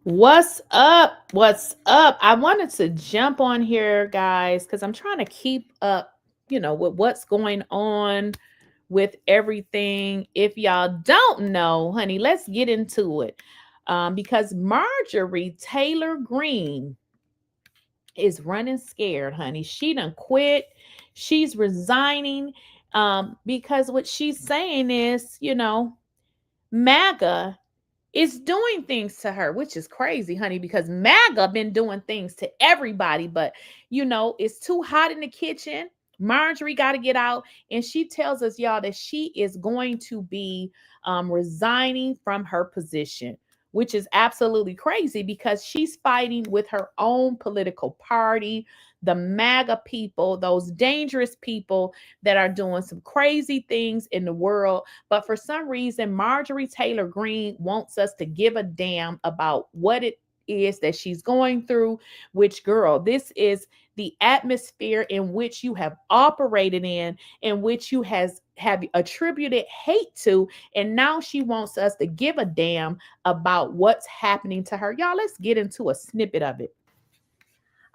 What's up? What's up? I wanted to jump on here, guys, because I'm trying to keep up, with what's going on with everything. If y'all don't know, honey, let's get into it. Because Marjorie Taylor Greene is running scared, honey. She done quit. She's resigning. Because what she's saying is, MAGA is doing things to her, which is crazy, honey, because MAGA been doing things to everybody, but it's too hot in the kitchen. Marjorie got to get out, and she tells us, y'all, that she is going to be resigning from her position, which is absolutely crazy because she's fighting with her own political party, the MAGA people, those dangerous people that are doing some crazy things in the world. But for some reason, Marjorie Taylor Greene wants us to give a damn about what it is that she's going through. Which, girl, this is the atmosphere in which you have operated in which you have attributed hate to, and now she wants us to give a damn about what's happening to her. Y'all, let's get into a snippet of it.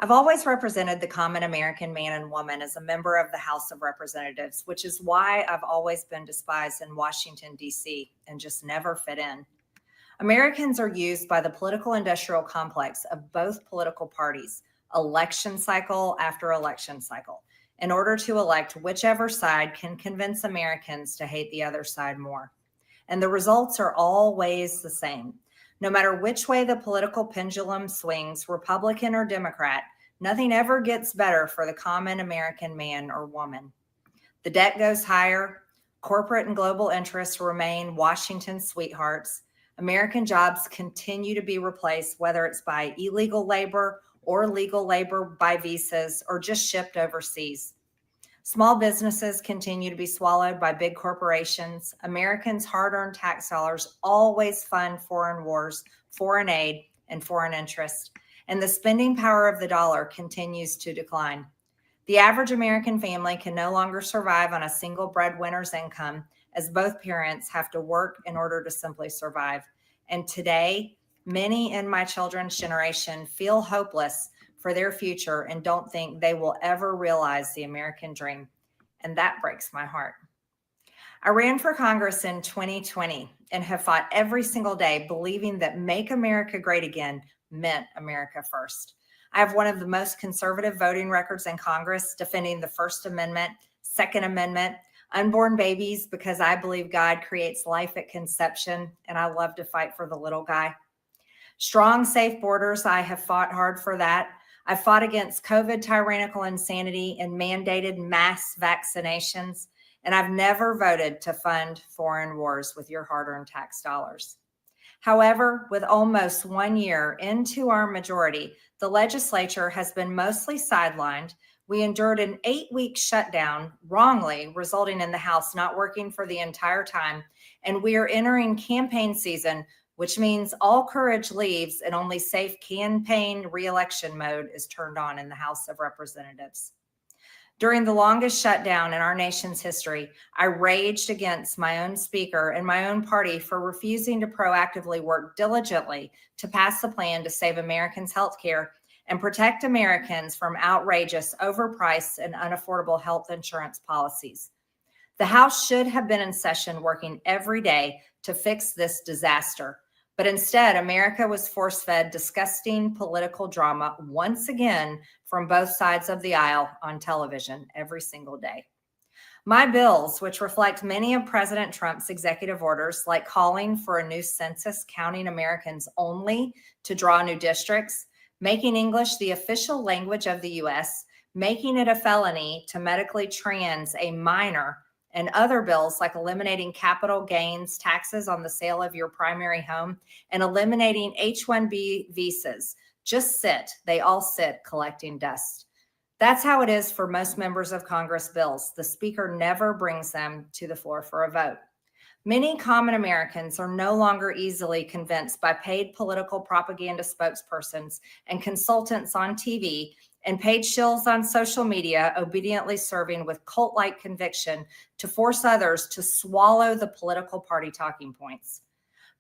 I've always represented the common American man and woman as a member of the House of Representatives, which is why I've always been despised in Washington, D.C., and just never fit in. Americans are used by the political industrial complex of both political parties, election cycle after election cycle, in order to elect whichever side can convince Americans to hate the other side more. And the results are always the same. No matter which way the political pendulum swings, Republican or Democrat, nothing ever gets better for the common American man or woman. The debt goes higher, corporate and global interests remain Washington's sweethearts, American jobs continue to be replaced, whether it's by illegal labor or legal labor by visas or just shipped overseas. Small businesses continue to be swallowed by big corporations. Americans' hard-earned tax dollars always fund foreign wars, foreign aid, and foreign interest, and the spending power of the dollar continues to decline. The average American family can no longer survive on a single breadwinner's income, as both parents have to work in order to simply survive. And today, many in my children's generation feel hopeless for their future and don't think they will ever realize the American dream. And that breaks my heart. I ran for Congress in 2020 and have fought every single day believing that Make America Great Again meant America first. I have one of the most conservative voting records in Congress, defending the First Amendment, Second Amendment, unborn babies, because I believe God creates life at conception, and I love to fight for the little guy. Strong, safe borders, I have fought hard for that. I fought against COVID tyrannical insanity and mandated mass vaccinations, and I've never voted to fund foreign wars with your hard-earned tax dollars. However, with almost 1 year into our majority, the legislature has been mostly sidelined. We endured an 8-week shutdown, wrongly, resulting in the House not working for the entire time, and we are entering campaign season, which means all courage leaves and only safe campaign re-election mode is turned on in the House of Representatives. During the longest shutdown in our nation's history, I raged against my own speaker and my own party for refusing to proactively work diligently to pass a plan to save Americans' health care and protect Americans from outrageous, overpriced, and unaffordable health insurance policies. The House should have been in session working every day to fix this disaster. But instead, America was force-fed disgusting political drama once again from both sides of the aisle on television every single day. My bills, which reflect many of President Trump's executive orders, like calling for a new census counting Americans only to draw new districts, making English the official language of the U.S., making it a felony to medically trans a minor, and other bills like eliminating capital gains taxes on the sale of your primary home and eliminating H-1B visas, just sit. They all sit collecting dust. That's how it is for most members of Congress bills. The Speaker never brings them to the floor for a vote. Many common Americans are no longer easily convinced by paid political propaganda spokespersons and consultants on TV and paid shills on social media, obediently serving with cult-like conviction to force others to swallow the political party talking points.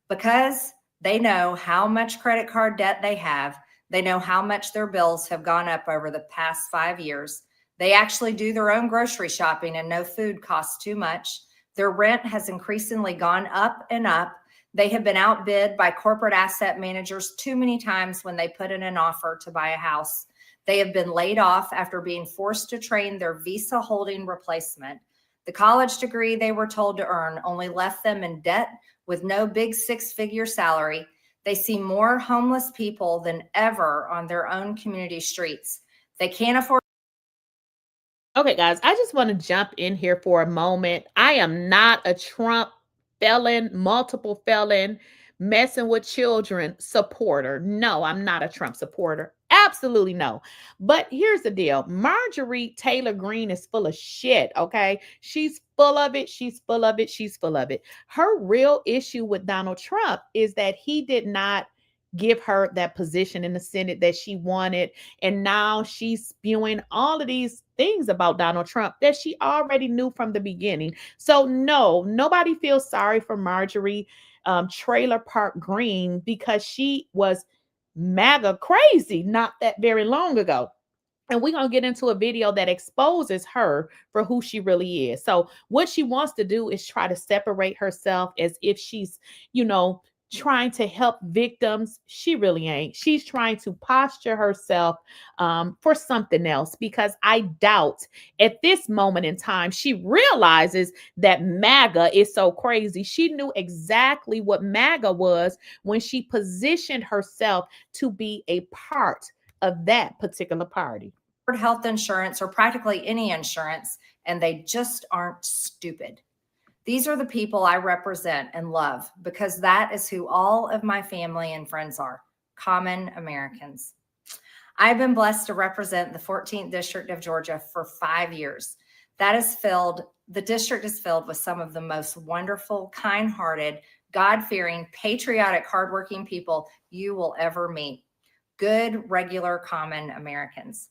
Because They know how much credit card debt they have. They know how much their bills have gone up over the past 5 years. They actually do their own grocery shopping and know food costs too much. Their rent has increasingly gone up and up. They have been outbid by corporate asset managers too many times when they put in an offer to buy a house. They have been laid off after being forced to train their visa holding replacement. The college degree they were told to earn only left them in debt with no big six-figure salary. They see more homeless people than ever on their own community streets. They can't afford. Okay, guys, I just want to jump in here for a moment. I am not a Trump felon, multiple felon, messing with children supporter. No, I'm not a Trump supporter. Absolutely no. But here's the deal. Marjorie Taylor Greene is full of shit, okay? She's full of it. She's full of it. She's full of it. Her real issue with Donald Trump is that he did not give her that position in the Senate that she wanted. And now she's spewing all of these things about Donald Trump that she already knew from the beginning. So, no, nobody feels sorry for Marjorie Trailer Park Greene because she was MAGA crazy not that very long ago. And we're going to get into a video that exposes her for who she really is. So, what she wants to do is try to separate herself as if she's, you know, trying to help victims. She really ain't. She's trying to posture herself for something else because I doubt at this moment in time she realizes that MAGA is so crazy. She knew exactly what MAGA was when she positioned herself to be a part of that particular party. Health insurance or practically any insurance, and they just aren't stupid. These are the people I represent and love because that is who all of my family and friends are, common Americans. I've been blessed to represent the 14th District of Georgia for 5 years. The district is filled with some of the most wonderful, kind-hearted, God-fearing, patriotic, hardworking people you will ever meet. Good, regular, common Americans.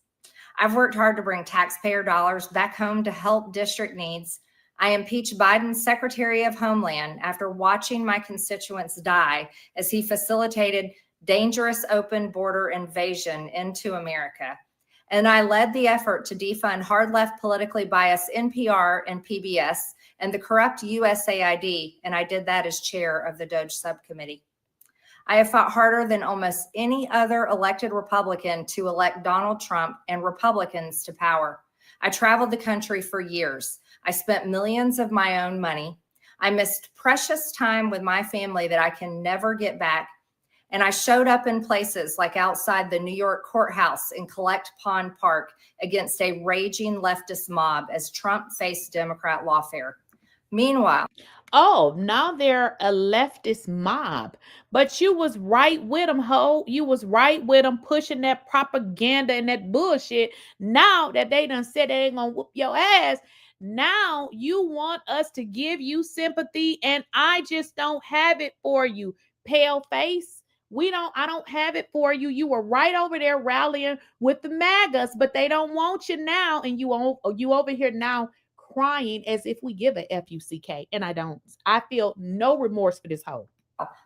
I've worked hard to bring taxpayer dollars back home to help district needs. I impeached Biden's Secretary of Homeland after watching my constituents die as he facilitated dangerous open border invasion into America. And I led the effort to defund hard left politically biased NPR and PBS and the corrupt USAID, and I did that as chair of the DOJ subcommittee. I have fought harder than almost any other elected Republican to elect Donald Trump and Republicans to power. I traveled the country for years. I spent millions of my own money. I missed precious time with my family that I can never get back. And I showed up in places like outside the New York courthouse in Collect Pond Park against a raging leftist mob as Trump faced Democrat lawfare. Meanwhile, oh, now they're a leftist mob. But you was right with them, ho. You was right with them pushing that propaganda and that bullshit. Now that they done said they ain't gonna whoop your ass, now you want us to give you sympathy, and I just don't have it for you, pale face. I don't have it for you. You were right over there rallying with the MAGAs, but they don't want you now, and you over here now crying as if we give a fuck, and I don't. I feel no remorse for this hoe.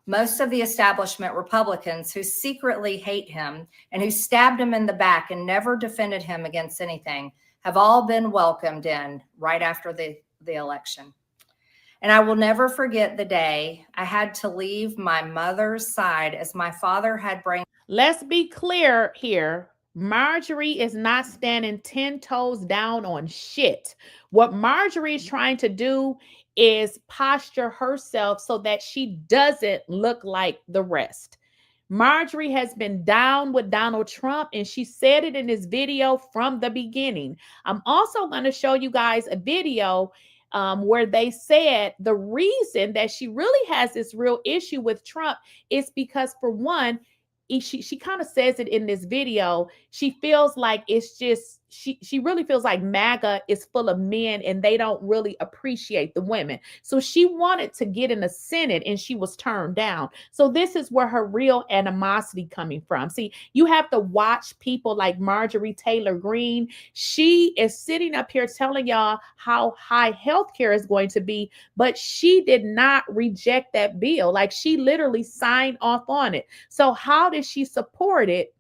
most of the establishment Republicans who secretly hate him and who stabbed him in the back and never defended him against anything have all been welcomed in right after the election. And I will never forget the day I had to leave my mother's side as my father had brain. Let's be clear here. Marjorie is not standing 10 toes down on shit. What Marjorie is trying to do is posture herself so that she doesn't look like the rest. Marjorie has been down with Donald Trump, and she said it in this video from the beginning. I'm also going to show you guys a video where they said the reason that she really has this real issue with Trump is because, for one, she kind of says it in this video. She feels like it's just she really feels like MAGA is full of men and they don't really appreciate the women. So she wanted to get in the Senate and she was turned down. So this is where her real animosity coming from. See, you have to watch people like Marjorie Taylor Greene. She is sitting up here telling y'all how high healthcare is going to be, but she did not reject that bill. Like she literally signed off on it. So how did she support it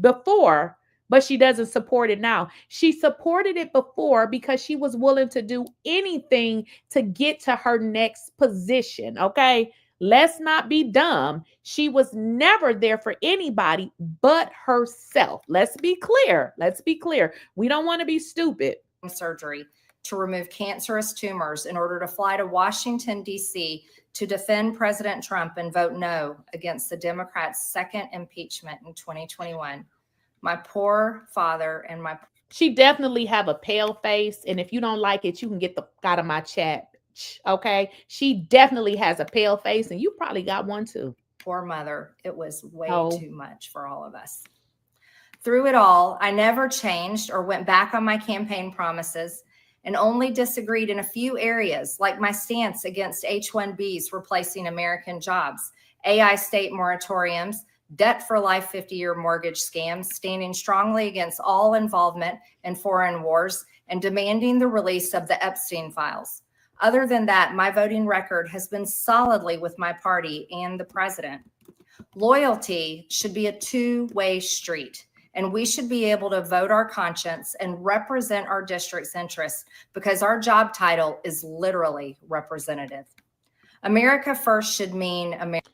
before, but she doesn't support it now? She supported it before because she was willing to do anything to get to her next position. Okay. Let's not be dumb. She was never there for anybody but herself. Let's be clear. Let's be clear. We don't want to be stupid. Surgery to remove cancerous tumors in order to fly to Washington, D.C. to defend President Trump and vote no against the Democrats' second impeachment in 2021. My poor father and my... She definitely have a pale face, and if you don't like it, you can get the out of my chat. Okay, she definitely has a pale face, and you probably got one too. Poor mother. It was way too much for all of us. Through it all, I never changed or went back on my campaign promises and only disagreed in a few areas, like my stance against H-1Bs replacing American jobs, AI state moratoriums, debt for life 50-year mortgage scams, standing strongly against all involvement in foreign wars, and demanding the release of the Epstein files. Other than that, my voting record has been solidly with my party and the president. Loyalty should be a two-way street, and we should be able to vote our conscience and represent our district's interests because our job title is literally representative. America first should mean America.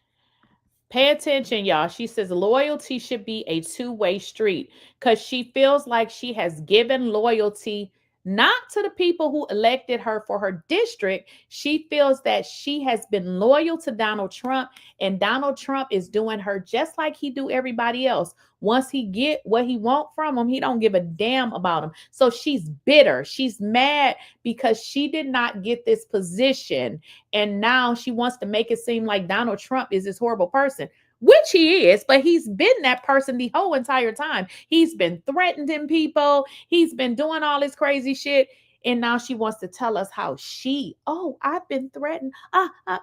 Pay attention, y'all. She says loyalty should be a two-way street because she feels like she has given loyalty not to the people who elected her for her district. She feels that she has been loyal to Donald Trump, and Donald Trump is doing her just like he do everybody else. Once he get what he want from him, he don't give a damn about him. So she's bitter. She's mad because she did not get this position, and now she wants to make it seem like Donald Trump is this horrible person, which he is, but he's been that person the whole entire time. He's been threatening people. He's been doing all this crazy shit. And now she wants to tell us how I've been threatened.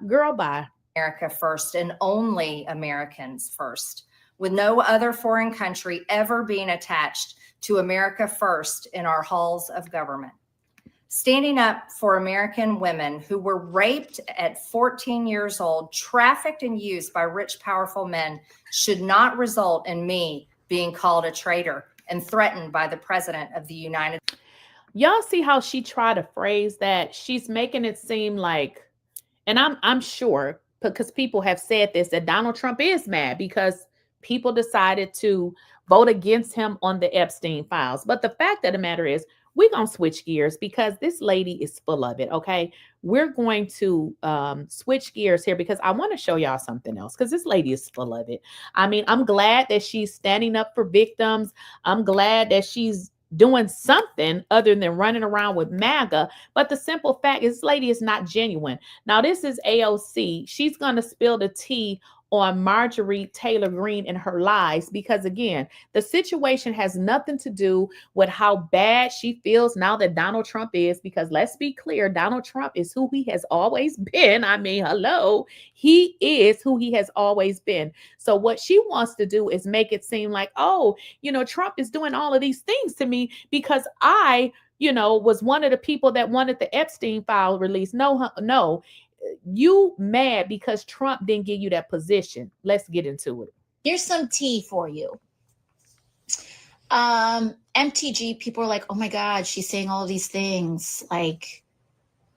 Girl, bye. America first and only Americans first, with no other foreign country ever being attached to America first in our halls of government. Standing up for American women who were raped at 14 years old, trafficked and used by rich, powerful men should not result in me being called a traitor and threatened by the President of the United States. Y'all see how she tried to phrase that? She's making it seem like, and I'm sure, because people have said this, that Donald Trump is mad because people decided to vote against him on the Epstein files. But the fact of the matter is, we're going to switch gears because this lady is full of it, okay? We're going to switch gears here because I want to show y'all something else because this lady is full of it. I mean, I'm glad that she's standing up for victims. I'm glad that she's doing something other than running around with MAGA. But the simple fact is this lady is not genuine. Now, this is AOC. She's going to spill the tea on Marjorie Taylor Greene and her lies because, again, the situation has nothing to do with how bad she feels now that Donald Trump is, because let's be clear, Donald Trump is who he has always been. I mean, hello, he is who he has always been. So what she wants to do is make it seem like, oh, Trump is doing all of these things to me because I, was one of the people that wanted the Epstein file released. No. You mad because Trump didn't give you that position. Let's get into it. Here's some tea for you. MTG, people are like, oh my God, she's saying all of these things. Like,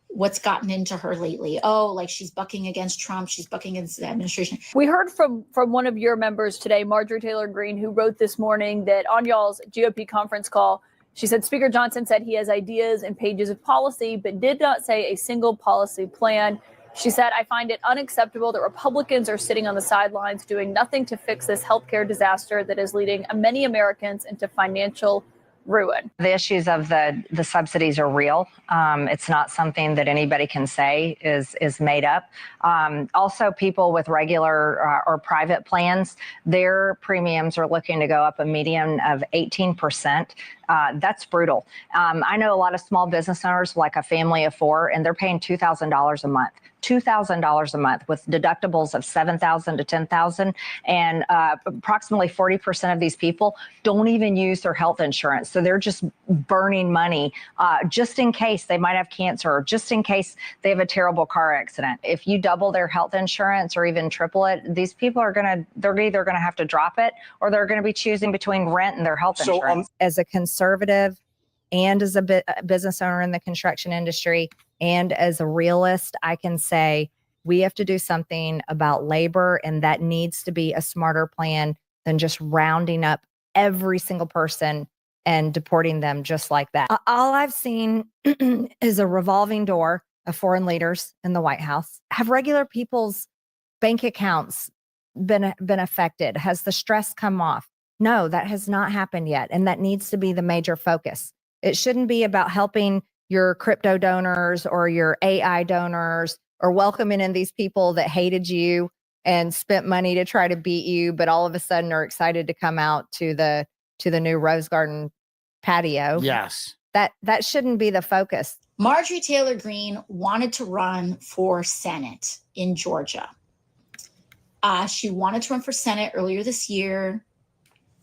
what's gotten into her lately? Oh, like she's bucking against Trump. She's bucking against the administration. We heard from one of your members today, Marjorie Taylor Greene, who wrote this morning that on y'all's GOP conference call, she said Speaker Johnson said he has ideas and pages of policy, but did not say a single policy plan. She said, I find it unacceptable that Republicans are sitting on the sidelines doing nothing to fix this healthcare disaster that is leading many Americans into financial ruin. The issues of the subsidies are real. It's not something that anybody can say is made up. Also, people with regular or private plans, their premiums are looking to go up a median of 18%. That's brutal. I know a lot of small business owners, like a family of four, and they're paying $2,000 a month. $2,000 a month with deductibles of $7,000 to $10,000, and approximately 40% of these people don't even use their health insurance, so they're just burning money just in case they might have cancer, or just in case they have a terrible car accident. If you double their health insurance or even triple it, these people they're either gonna have to drop it, or they're gonna be choosing between rent and their health insurance. As a conservative and as a business owner in the construction industry, and as a realist, I can say we have to do something about labor, and that needs to be a smarter plan than just rounding up every single person and deporting them just like that. All I've seen is a revolving door of foreign leaders in the White House. Have regular people's bank accounts been affected? Has the stress come off? No, that has not happened yet, and that needs to be the major focus. It shouldn't be about helping your crypto donors or your AI donors, or welcoming in these people that hated you and spent money to try to beat you, but all of a sudden are excited to come out to the new Rose Garden patio. Yes. That shouldn't be the focus. Marjorie Taylor Greene wanted to run for Senate in Georgia. She wanted to run for Senate earlier this year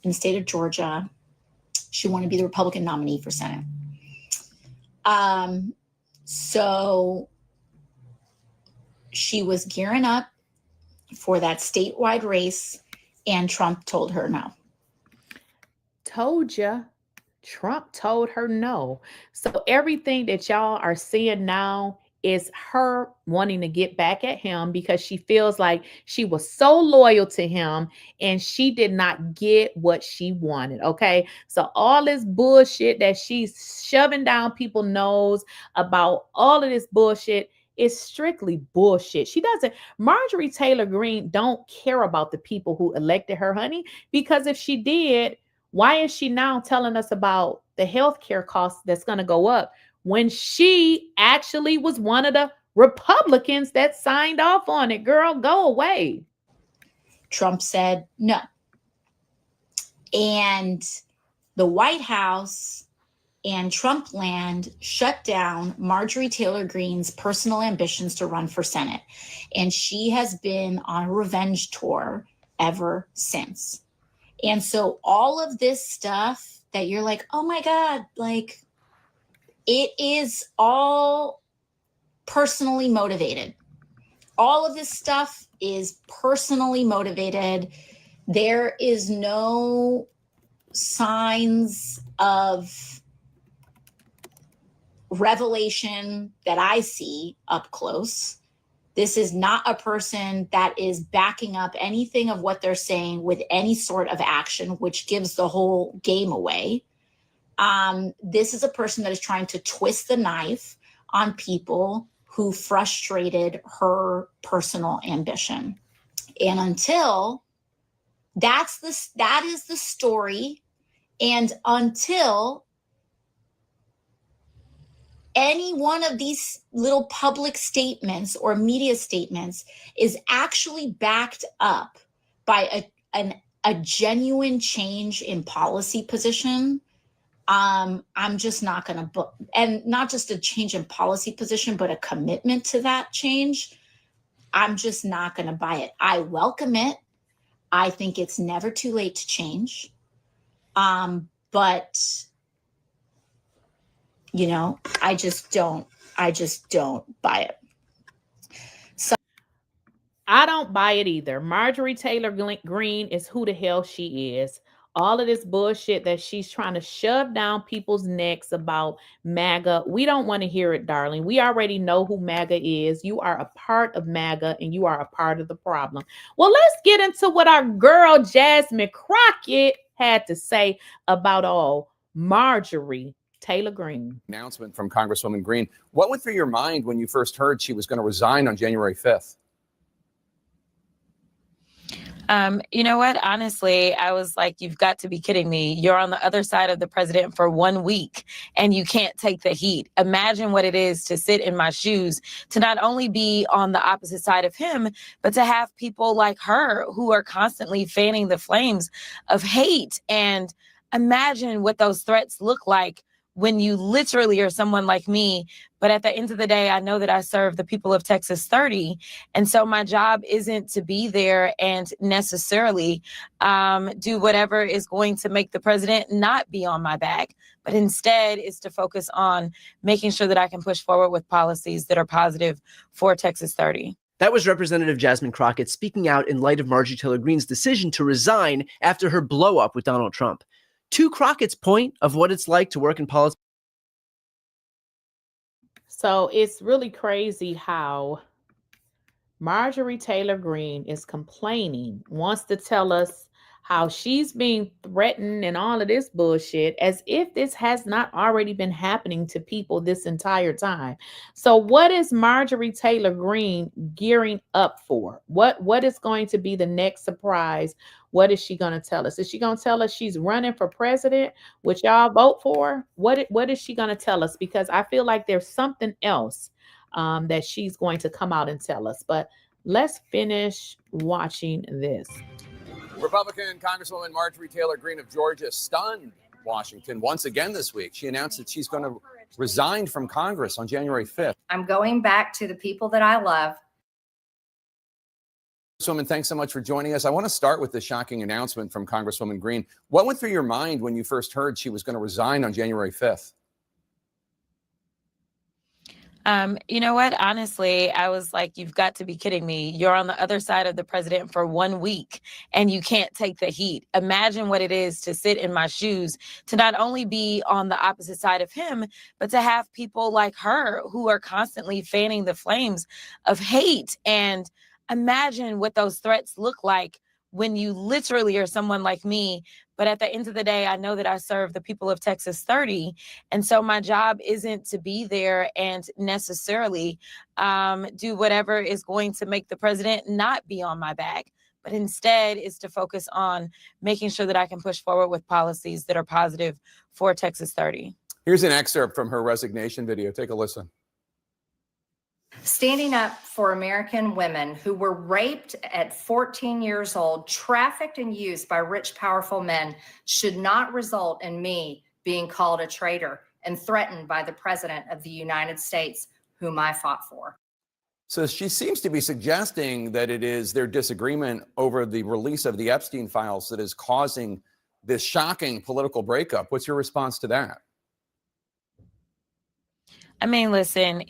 in the state of Georgia. She wanted to be the Republican nominee for Senate. So she was gearing up for that statewide race, and Trump told her no. Told ya. Trump told her no. So everything that y'all are seeing now is her wanting to get back at him because she feels like she was so loyal to him and she did not get what she wanted. Okay. So all this bullshit that she's shoving down people's nose about, all of this bullshit is strictly bullshit. Marjorie Taylor Greene don't care about the people who elected her, honey, because if she did, why is she now telling us about the healthcare costs that's going to go up when she actually was one of the Republicans that signed off on it? Girl, go away. Trump said no. And the White House and Trump land shut down Marjorie Taylor Greene's personal ambitions to run for Senate. And she has been on a revenge tour ever since. And so all of this stuff that you're like, oh my God, like, it is all personally motivated. All of this stuff is personally motivated. There is no signs of revelation that I see up close. This is not a person that is backing up anything of what they're saying with any sort of action, which gives the whole game away. This is a person that is trying to twist the knife on people who frustrated her personal ambition. And until that is the story, and until any one of these little public statements or media statements is actually backed up by a genuine change in policy position, I'm just not going to, and not just a change in policy position, but a commitment to that change. I'm just not going to buy it. I welcome it. I think it's never too late to change. But you know, I just don't buy it. So I don't buy it either. Marjorie Taylor Greene is who the hell she is. All of this bullshit that she's trying to shove down people's necks about MAGA, we don't want to hear it, darling. We already know who MAGA is. You are a part of MAGA and you are a part of the problem. Well, let's get into what our girl Jasmine Crockett had to say about all Marjorie Taylor Greene. Announcement from Congresswoman Greene. What went through your mind when you first heard she was going to resign on January 5th? You know what? Honestly, I was like, you've got to be kidding me. You're on the other side of the president for 1 week and you can't take the heat. Imagine what it is to sit in my shoes, to not only be on the opposite side of him, but to have people like her who are constantly fanning the flames of hate. And imagine what those threats look like when you literally are someone like me. But at the end of the day, I know that I serve the people of Texas 30. And so my job isn't to be there and necessarily do whatever is going to make the president not be on my back, but instead is to focus on making sure that I can push forward with policies that are positive for Texas 30. That was Representative Jasmine Crockett speaking out in light of Marjorie Taylor Greene's decision to resign after her blow-up with Donald Trump. To Crockett's point of what it's like to work in politics. So it's really crazy how Marjorie Taylor Greene is complaining, wants to tell us how she's being threatened and all of this bullshit, as if this has not already been happening to people this entire time. So what is Marjorie Taylor Greene gearing up for? What is going to be the next surprise? What is she going to tell us? Is she going to tell us she's running for president, which y'all vote for? What is she going to tell us? Because I feel like there's something else that she's going to come out and tell us. But let's finish watching this. Republican Congresswoman Marjorie Taylor Greene of Georgia stunned Washington once again this week. She announced that she's going to resign from Congress on January 5th. I'm going back to the people that I love. Congresswoman, thanks so much for joining us. I want to start with the shocking announcement from Congresswoman Greene. What went through your mind when you first heard she was going to resign on January 5th? You know what? Honestly, I was like, you've got to be kidding me. You're on the other side of the president for 1 week and you can't take the heat. Imagine what it is to sit in my shoes, to not only be on the opposite side of him, but to have people like her who are constantly fanning the flames of hate. And imagine what those threats look like when you literally are someone like me. But at the end of the day, I know that I serve the people of Texas 30. And so my job isn't to be there and necessarily do whatever is going to make the president not be on my back, but instead is to focus on making sure that I can push forward with policies that are positive for Texas 30. Here's an excerpt from her resignation video. Take a listen. Standing up for American women who were raped at 14 years old, trafficked and used by rich, powerful men should not result in me being called a traitor and threatened by the President of the United States, whom I fought for. So she seems to be suggesting that it is their disagreement over the release of the Epstein files that is causing this shocking political breakup. What's your response to that? I mean, listen,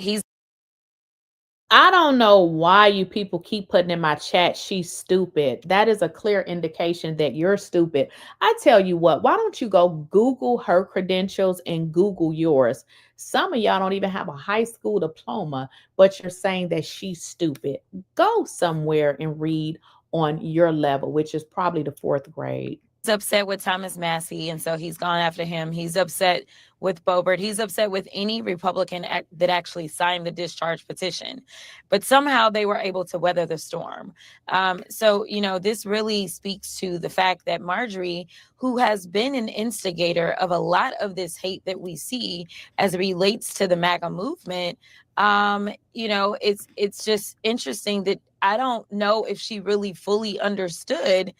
I don't know why you people keep putting in my chat, she's stupid. That is a clear indication that you're stupid. I tell you what, why don't you go Google her credentials and Google yours? Some of y'all don't even have a high school diploma, but you're saying that she's stupid. Go somewhere and read on your level, which is probably the 4th grade. He's upset with Thomas Massey, and so he's gone after him. He's upset with Boebert. He's upset with any Republican that actually signed the discharge petition. But somehow they were able to weather the storm. So, you know, this really speaks to the fact that Marjorie, who has been an instigator of a lot of this hate that we see as it relates to the MAGA movement, you know, it's just interesting that I don't know if she really fully understood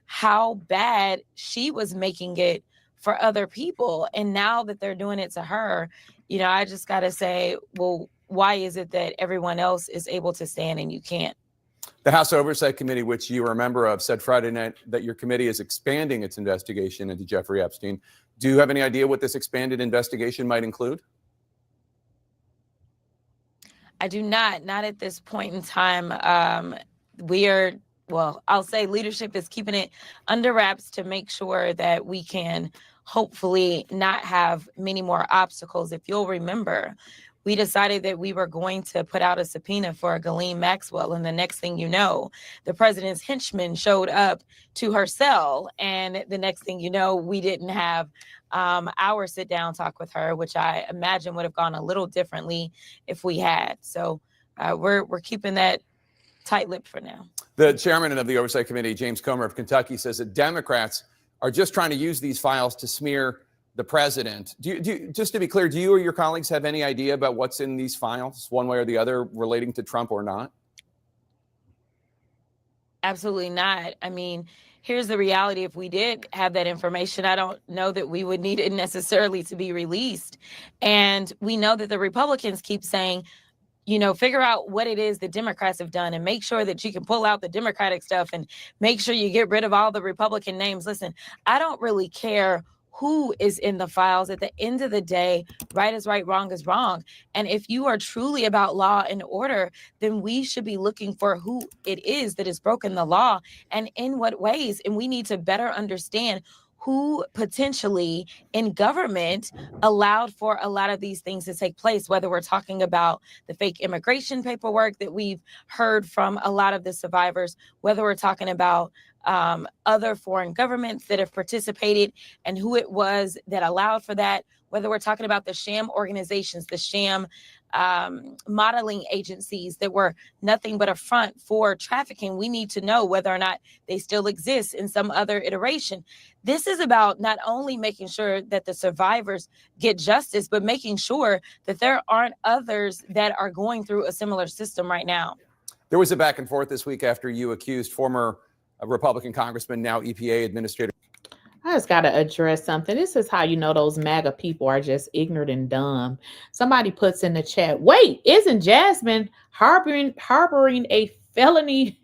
how bad she was making it for other people. And now that they're doing it to her, you know, I just got to say, well, why is it that everyone else is able to stand and you can't? The House Oversight Committee, which you are a member of, said Friday night that your committee is expanding its investigation into Jeffrey Epstein. Do you have any idea what this expanded investigation might include? I do not at this point in time. Well, I'll say leadership is keeping it under wraps to make sure that we can hopefully not have many more obstacles. If you'll remember, we decided that we were going to put out a subpoena for Ghislaine Maxwell. And the next thing you know, the president's henchman showed up to her cell. And the next thing you know, we didn't have our sit down talk with her, which I imagine would have gone a little differently if we had. So we're keeping that tight-lipped for now. The chairman of the Oversight Committee, James Comer of Kentucky, says that Democrats are just trying to use these files to smear the president. Just to be clear, do you or your colleagues have any idea about what's in these files, one way or the other, relating to Trump or not? Absolutely not. I mean, here's the reality. If we did have that information, I don't know that we would need it necessarily to be released. And we know that the Republicans keep saying, you know, figure out what it is the Democrats have done and make sure that you can pull out the Democratic stuff and make sure you get rid of all the Republican names. Listen, I don't really care who is in the files. At the end of the day, right is right, wrong is wrong. And if you are truly about law and order, then we should be looking for who it is that has broken the law and in what ways. And we need to better understand who potentially in government allowed for a lot of these things to take place, whether we're talking about the fake immigration paperwork that we've heard from a lot of the survivors, whether we're talking about other foreign governments that have participated and who it was that allowed for that, whether we're talking about the sham organizations, the sham modeling agencies that were nothing but a front for trafficking. We need to know whether or not they still exist in some other iteration. This is about not only making sure that the survivors get justice, but making sure that there aren't others that are going through a similar system right now. There was a back and forth this week after you accused former Republican Congressman, now EPA Administrator. I just got to address something. This is how you know those MAGA people are just ignorant and dumb. Somebody puts in the chat, wait, isn't Jasmine harboring a felony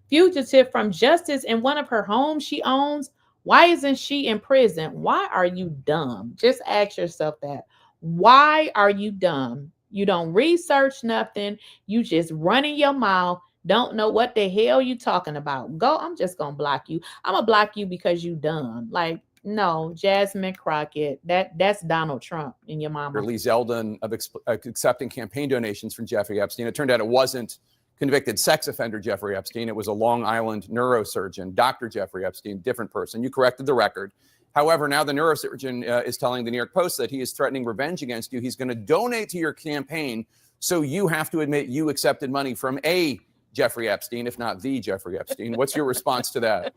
fugitive from justice in one of her homes she owns? Why isn't she in prison? Why are you dumb? Just ask yourself that. Why are you dumb? You don't research nothing. You just running your mouth. Don't know what the hell you talking about. Go, I'm just gonna block you. I'm gonna block you because you dumb. Like, no, Jasmine Crockett, that's Donald Trump in your mama. Lee Zeldin of accepting campaign donations from Jeffrey Epstein. It turned out it wasn't convicted sex offender Jeffrey Epstein. It was a Long Island neurosurgeon, Dr. Jeffrey Epstein, different person. You corrected the record. However, now the neurosurgeon is telling the New York Post that he is threatening revenge against you. He's going to donate to your campaign, so you have to admit you accepted money from a Jeffrey Epstein, if not the Jeffrey Epstein. What's your response to that?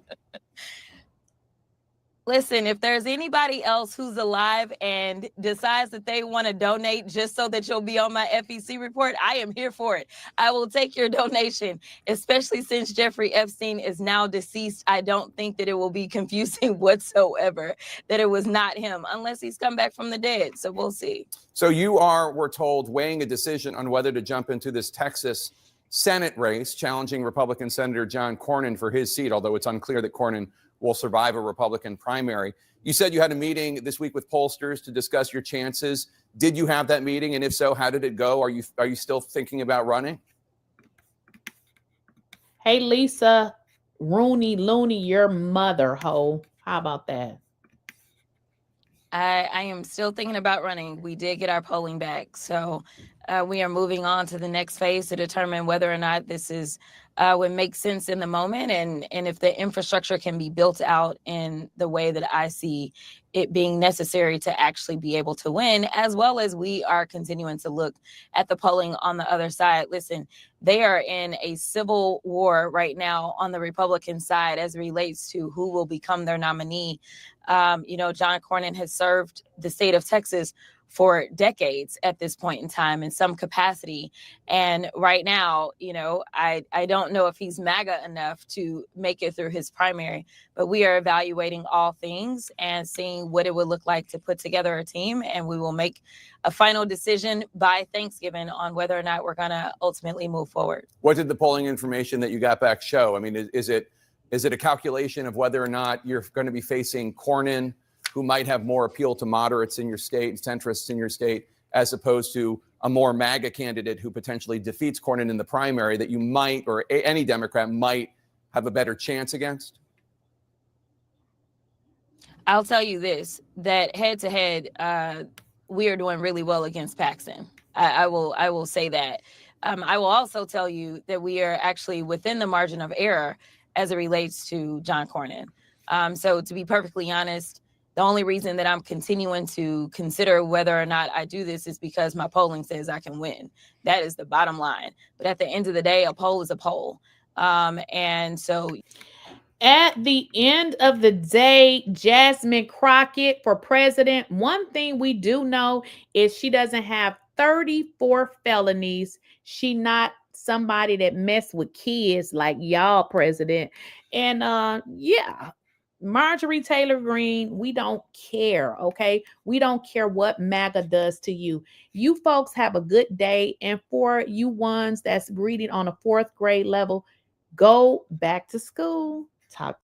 Listen, if there's anybody else who's alive and decides that they want to donate just so that you'll be on my FEC report, I am here for it. I will take your donation, especially since Jeffrey Epstein is now deceased. I don't think that it will be confusing whatsoever that it was not him, unless he's come back from the dead. So we'll see. So you are, we're told, weighing a decision on whether to jump into this Texas Senate race, challenging Republican Senator John Cornyn for his seat, although it's unclear that Cornyn will survive a Republican primary. You said you had a meeting this week with pollsters to discuss your chances. Did you have that meeting? And if so, how did it go? Are you still thinking about running? Hey, Lisa, Rooney Looney, your mother, ho. How about that? I am still thinking about running. We did get our polling back. So we are moving on to the next phase to determine whether or not this is would make sense in the moment and if the infrastructure can be built out in the way that I see it being necessary to actually be able to win, as well as we are continuing to look at the polling on the other side. Listen, they are in a civil war right now on the Republican side as it relates to who will become their nominee. John Cornyn has served the state of Texas for decades at this point in time in some capacity. And right now, I don't know if he's MAGA enough to make it through his primary, but we are evaluating all things and seeing what it would look like to put together a team. And we will make a final decision by Thanksgiving on whether or not we're going to ultimately move forward. What did the polling information that you got back show? I mean, is it a calculation of whether or not you're going to be facing Cornyn, who might have more appeal to moderates in your state, centrists in your state, as opposed to a more MAGA candidate who potentially defeats Cornyn in the primary that you might, or any Democrat might, have a better chance against? I'll tell you this, that head to head, we are doing really well against Paxton. I will say that. I will also tell you that we are actually within the margin of error as it relates to John Cornyn. So to be perfectly honest, the only reason that I'm continuing to consider whether or not I do this is because my polling says I can win. That is the bottom line. But at the end of the day, a poll is a poll. And so at the end of the day, Jasmine Crockett for president, one thing we do know is she doesn't have 34 felonies. She not somebody that mess with kids like y'all president. And yeah, Marjorie Taylor Greene, we don't care, okay? We don't care what MAGA does to you. You folks have a good day. And for you ones that's reading on a 4th grade level, go back to school. Talk